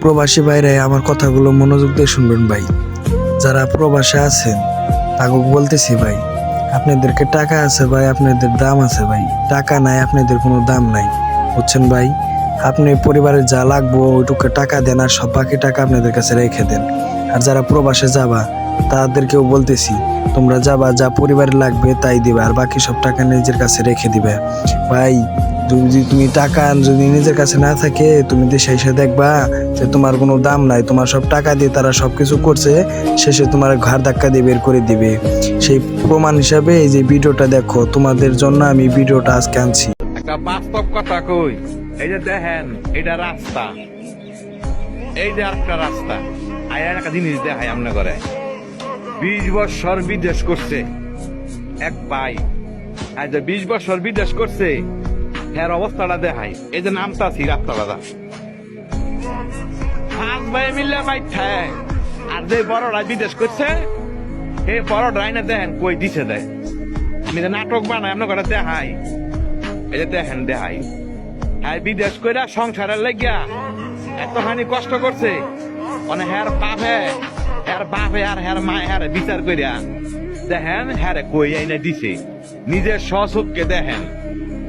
প্রবাসী বাইরে আমার কথাগুলো মনোযোগ দিয়ে শুনবেন ভাই। যারা প্রবাসে আছেন তাকে বলতেছি ভাই, আপনাদেরকে টাকা আছে ভাই, আপনাদের দাম আছে ভাই। টাকা নাই, আপনাদের কোনো দাম নাই, বুঝছেন ভাই? আপনি পরিবারের যা লাগবো ওইটুকু টাকা দেন, আর সব বাকি টাকা আপনাদের কাছে রেখে দেন। আর যারা প্রবাসে যাবা তাদেরকেও বলতেছি, তোমরা যাবা, যা পরিবারের লাগবে তাই দিবে, আর বাকি সব টাকা নিজের কাছে রেখে দিবে ভাই। তুমি টাকা যদি নিজের কাছে না থাকে, তুমি দেশে এসে দেখবা যে তোমার কোনো দাম নাই। তোমার সব টাকা দিয়ে তারা সবকিছু করছে, শেষে তোমার ঘাড় ধাক্কা দিয়ে বের করে দিবে। সেই প্রমাণ হিসাবে এই যে ভিডিওটা দেখো, তোমাদের জন্য আমি ভিডিওটা আজকে আনছি। একটা বাস্তব কথা কই, এই যে দেখেন এটা রাস্তা, এই যে একটা রাস্তা। আয়ার একটা জিনিস দেখাই আমনে করে 20 বছর বিদেশ করছে এক ভাই, আজ 20 বছর বিদেশ করছে, এর অবস্থাটা দেখাই। এই যে নামটা আছি রাস্তাটা, 5 ভাই মিললে ভাই ঠায়। আর যে বড়রা বিদেশ করছে এই বড়রাই না দেখেন কই দিছে দেয়। আমি যে নাটক বানাই আমনে করে দেখাই, এই যে দেখেন দেখাই। হ্যাঁ বিদেশ কইরা সংসারের লাগিয়া এতখানি কষ্ট করছে, মানে হ্যার বাপে আর হ্যার মা হ্যার বিচার কইরা দেখেন হ্যারে কই আইনা দিছে নিজের সচক্ষে দেখেন।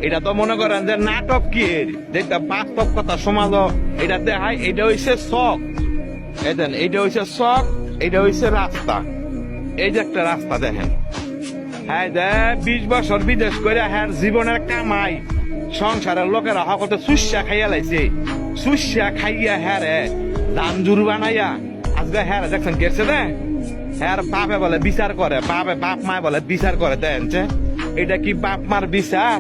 এটা তো মনে করেন যে নাটক কি, যেটা বাস্তব কথা সমাজ এটা দেখাই। এটা হইছে শখ, দেখেন এইটা হইছে শখ, এটা হইছে রাস্তা। এই যে একটা রাস্তা দেখেন। হ্যাঁ দে 20 বছর বিদেশ করে হ্যার জীবনের কামাই সংসারের লোকেরা হকতে সুস্যা খাইয়া লাইছে। সুস্যা খাইয়া হ্যারে দানজুর বানাইয়া আজকে হ্যাঁ দেখছেন গেছে দে হ্যার বাপে বলে বিচার করে, বাপ মায় বলে বিচার করে। দেখেন এটা কি বাপ মার বিচার?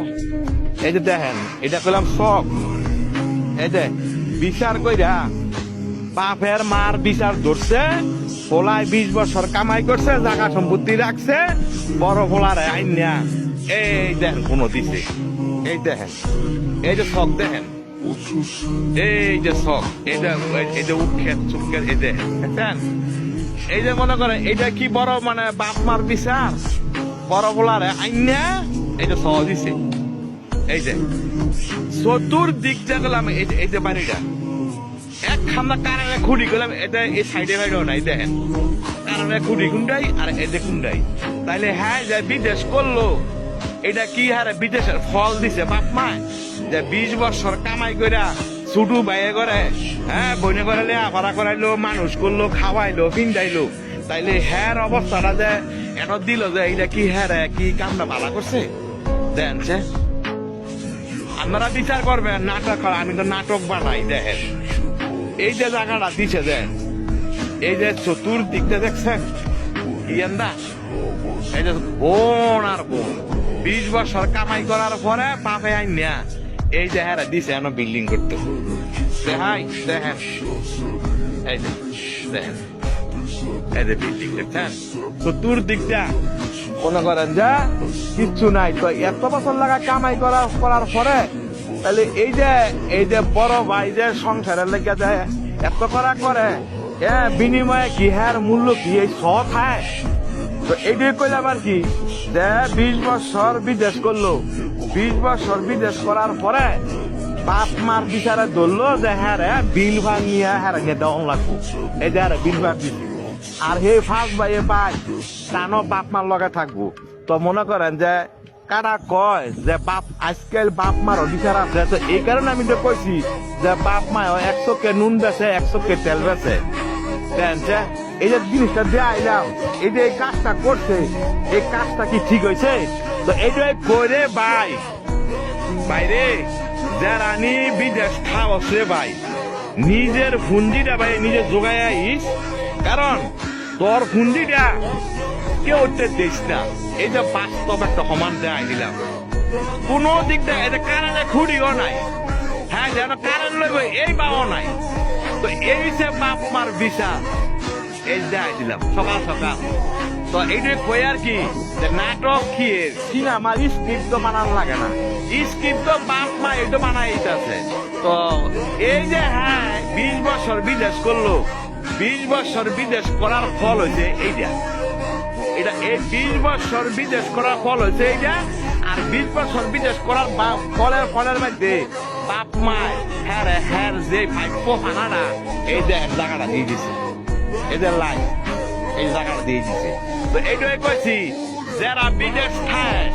এই যে দেখেন এটা করলাম শখ। এই যে বিচার কইরা বাপের মার বিচার ধরছে, ফোলায় 20 বছর কামাই করছে, জায়গা সম্পত্তি রাখছে, বড় ফোলারে আইনা এই দেখেন কোনো দিছে। এই দেখেন এই যে শখ দেখেন, এই যে শখ, এই যে উৎক্ষেপ চুক্ষেপ, এই দেখেন। এই যে মনে করেন এটা কি বড় মানে বাপ মার বিচার, বড় ফোলারে আইনা এই যে শখ দিছে। এই যে চতুর্দিক দেখলাম এই যে বাড়িটা এক খামনা কারণে খুঁড়ি গেলাম, এটা এই সাইডে বাইরেও নাই। দেখেন কারণে খুঁড়ি কুন্ডাই আর এতে কুন্ডাই। তাইলে হ্যাঁ যে বিদেশ করলো, এটা কি হারে বিদেশের ফল দিছে বাপ মায়, যে 20 বছর কামাই কইরা ছুটু বাইয়ে করে, হ্যাঁ বইনে করে লেখাপড়া করাইলো, মানুষ করলো, খাওয়াইলো, পিন্দাইলো। তাইলে হ্যাঁ অবস্থাটা যে এটা দিল, যে এইটা কি হ্যাঁ কি কামটা ভালো করছে। দেন আপনারা বিচার করবেন, নাটক করা, আমি তো নাটক বানাই। দেখেন এই যে জায়গাটা দিছে দেন, এই যে চতুর্দিকটা দেখছেন ইয়ান্দা, এই যে বোন আর বোন 20 বছর কামাই করার পরে বাপে আইন না এই যে হ্যাঁ দিছে এনো বিল্ডিং করতে। দেখাই দেখেন এই যে দেখেন এই যে বিল্ডিং দেখছেন চতুর্দিকটা মনে করেন যা কিচ্ছু নাই। তো এত বছর লাগা কামাই করার পরে তাহলে এই যে বড় ভাই যে সংসারের লেগে যায় এত করা করে, হ্যাঁ বিনিময়ে কি হ্যাঁ মূল্য কি এই শখ খায়। তো এইটাই কইলাম আর কি, যে 20 বছর বিদেশ করলো, 20 বছর বিদেশ করার পরে বাপ মার বিচারে ধরলো যে হ্যাঁ রে বিল ভাগ নিয়ে হ্যাঁ নিয়ে দেওয়া লাগবো। এই যে হ্যাঁ বিল ভাগ দিচ্ছি, আর হে ফার্স্ট ভাইয়ে পাই টানো বাপ মার লগে থাকবো। তো মনে করেন যে কারা কয় যে বাপ আজকাল বাপ মার অধিকার আছে। তো এই কারণে আমি তো কইছি যে বাপ মা 100 কে নুন বেছে, 100 কে তেল বেছে। এই যে জিনিসটা দিয়ে আইলাম, এই যে এই কাজটা করছে, এই কাজটা কি ঠিক হয়েছে? তো এইটাই করে ভাই বাইরে যারা নি বিদেশ খাওয়াছে ভাই, নিজের ফুন্দিটা ভাই নিজে জোগায় আইস, কারণ তোর ফুন্দিটা কেউ উঠতে দিস না। এই যে বাস্তব একটা সমান দেয় দিলাম, কোন দিক দিয়ে এটা কারণে খুঁড়িও নাই, হ্যাঁ যেন কারণ লইব এই বাও নাই। তো এই যে বাপ মার বিচার এই দেয় দিলাম সকাল সকাল। তো এইটাই কই আর কি, যে নাটক কি সিনেমার স্ক্রিপ্ট তো বানানো লাগে না, স্ক্রিপ্ট তো বাপ মা এটা বানাই আছে। তো এই যে হ্যাঁ 20 বছর বিদেশ করলো, 20 বছর বিদেশ করার ফল হয়েছে এইটা। এটা এই 20 বছর বিদেশ করার ফল হয়েছে এইটা। আর 20 বছর বিদেশ করার ফলের মধ্যে বাপ মায় হ্যার যে ভাইপো হানারা এই দেখেন জায়গাটা দিয়ে দিছে, এদের লাইফ এই জায়গাটা দিয়ে দিছে। তো এইটাই কইছি, যারা বিদেশ খায়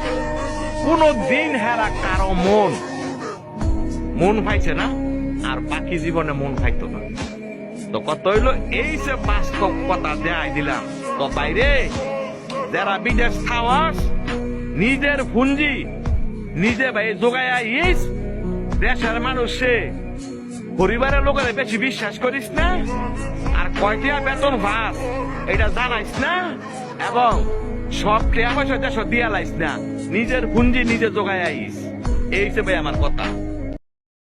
কোনো দিন হেরা কারো মন পাইছে না, আর বাকি জীবনে মন পাইতো না। তো কত হইলো এই যে বাস্তব কথা দেয় দিলাম। তো বাইরে যারা বিদেশ খাওয়াস, নিজের পুঞ্জি নিজে ভাই যোগাইয়া ইস, দেশের মানুষে পরিবারের লোকের বেশি বিশ্বাস করিস না, আর কয়টিয়া বেতন ভাস এটা জানাইস না, এবং সব টাকা পয়সা দেশ দিয়া লাইস না, নিজের পুঞ্জি নিজে যোগাইয়া ইস। এই হিসেবে আমার কথা।